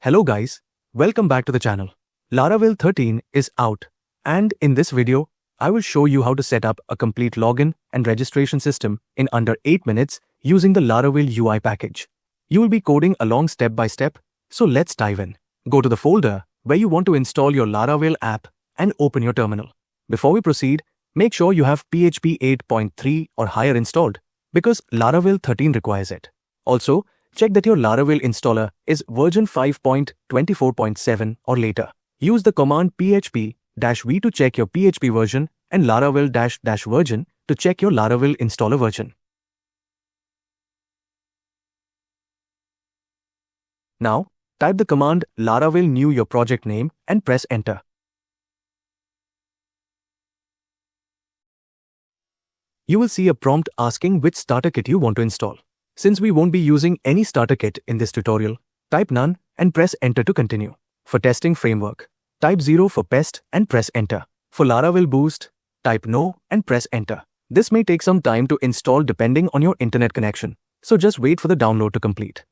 Hello guys, welcome back to the channel. Laravel 13 is out, and in this video, I will show you how to set up a complete login and registration system in under 8 minutes using the Laravel UI package. You will be coding along step by step, so let's dive in. Go to the folder where you want to install your Laravel app and open your terminal. Before we proceed, make sure you have PHP 8.3 or higher installed because Laravel 13 requires it. Also, check that your Laravel installer is version 5.24.7 or later. Use the command php-v to check your PHP version and Laravel-version to check your Laravel installer version. Now, type the command Laravel new your project name and press enter. You will see a prompt asking which starter kit you want to install. Since we won't be using any starter kit in this tutorial, type none and press enter to continue. For testing framework, type 0 for pest and press enter. For Laravel Boost, type no and press enter. This may take some time to install depending on your internet connection, so just wait for the download to complete.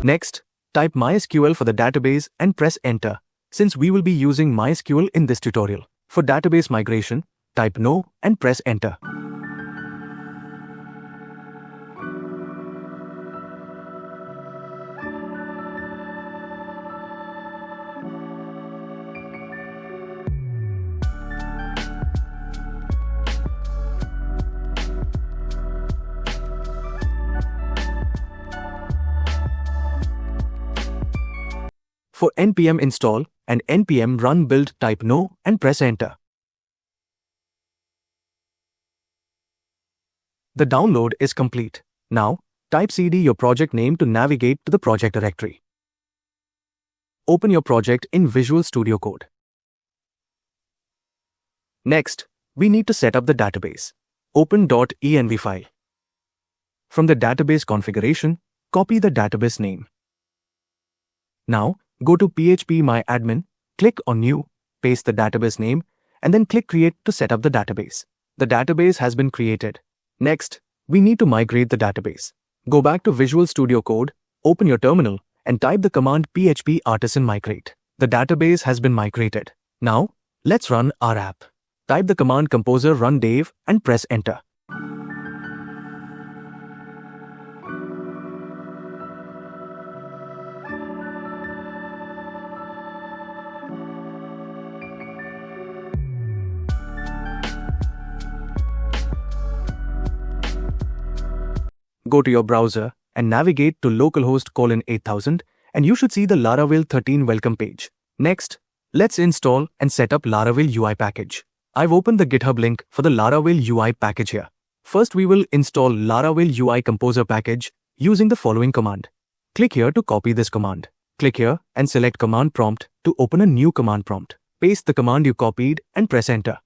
Next, type MySQL for the database and press enter, since we will be using MySQL in this tutorial. For database migration, type no and press enter. For npm install and npm run build, type no and press enter. The download is complete. Now, type cd your project name to navigate to the project directory. Open your project in Visual Studio Code. Next, we need to set up the database. Open .env file. From the database configuration, copy the database name. Now, go to phpMyAdmin, click on New, paste the database name, and then click Create to set up the database. The database has been created. Next, we need to migrate the database. Go back to Visual Studio Code, open your terminal, and type the command php-artisan-migrate. The database has been migrated. Now, let's run our app. Type the command composer run dev and press enter. Go to your browser and navigate to localhost:8000 and you should see the Laravel 13 welcome page. Next, let's install and set up Laravel UI package. I've opened the GitHub link for the Laravel UI package here. First, we will install Laravel UI Composer package using the following command. Click here to copy this command. Click here and select command prompt to open a new command prompt. Paste the command you copied and press enter.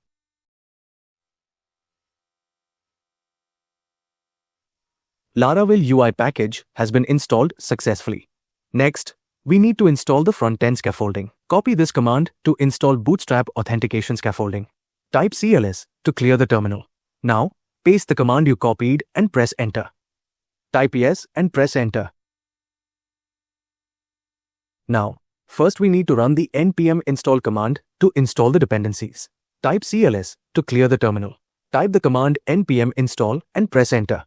Laravel UI package has been installed successfully. Next, we need to install the front-end scaffolding. Copy this command to install Bootstrap Authentication scaffolding. Type CLS to clear the terminal. Now, paste the command you copied and press enter. Type yes and press enter. Now, first we need to run the npm install command to install the dependencies. Type CLS to clear the terminal. Type the command npm install and press enter.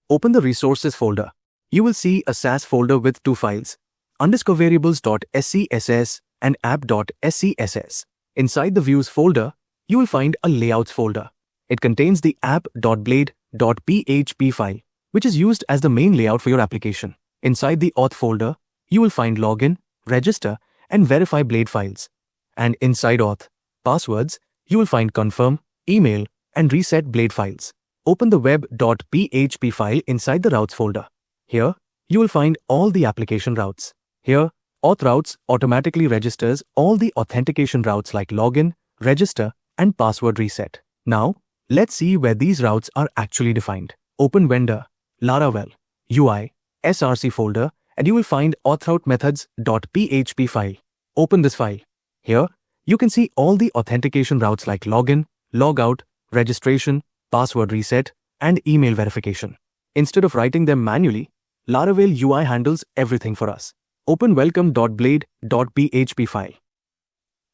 Open the resources folder. you will see a SAS folder with two files, underscore variables.scss and app.scss. Inside the views folder, you will find a layouts folder. It contains the app.blade.php file, which is used as the main layout for your application. Inside the auth folder, you will find login, register, and verify Blade files. And inside auth, passwords, you will find confirm, email, and reset Blade files. Open the web.php file inside the routes folder. Here, you will find all the application routes. Here, auth routes automatically registers all the authentication routes like login, register, and password reset. Now, let's see where these routes are actually defined. Open vendor, Laravel UI, src folder, and you will find authroute methods.php file. Open this file. Here, you can see all the authentication routes like login, logout, registration, password reset, and email verification. Instead of writing them manually, Laravel UI handles everything for us. Open welcome.blade.php file.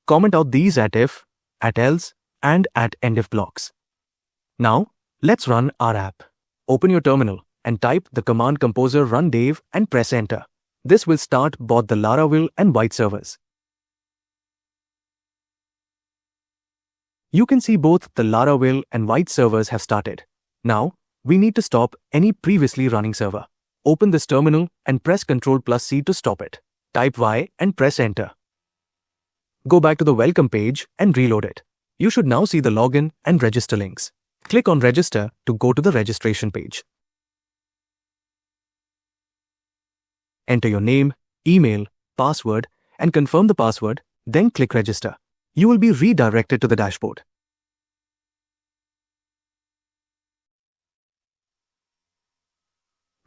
Comment out these at if, at else, and at end if blocks. Now, let's run our app. Open your terminal and type the command composer run dev and press enter. This will start both the Laravel and White servers. You can see both the Laravel and White servers have started. Now, we need to stop any previously running server. Open this terminal and press Ctrl+C to stop it. Type Y and press enter. Go back to the welcome page and reload it. You should now see the login and register links. Click on register to go to the registration page. Enter your name, email, password, and confirm the password, then click register. You will be redirected to the dashboard.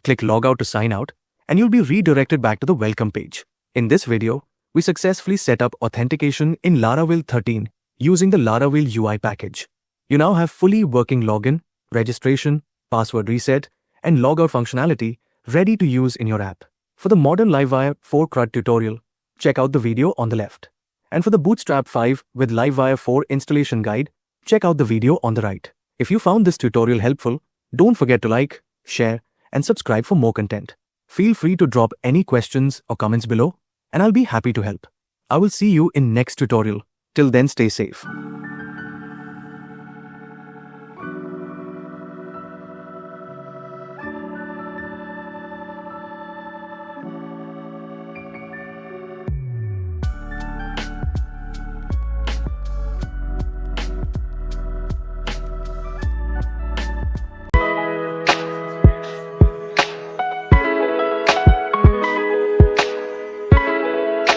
Click Logout to sign out, and you'll be redirected back to the welcome page. In this video, we successfully set up authentication in Laravel 13 using the Laravel UI package. You now have fully working login, registration, password reset, and logout functionality ready to use in your app. For the modern Livewire 4 CRUD tutorial, check out the video on the left. And for the Bootstrap 5 with Livewire 4 installation guide, check out the video on the right. If you found this tutorial helpful, don't forget to like, share, and subscribe for more content. Feel free to drop any questions or comments below, and I'll be happy to help. I will see you in next tutorial. Till then, stay safe.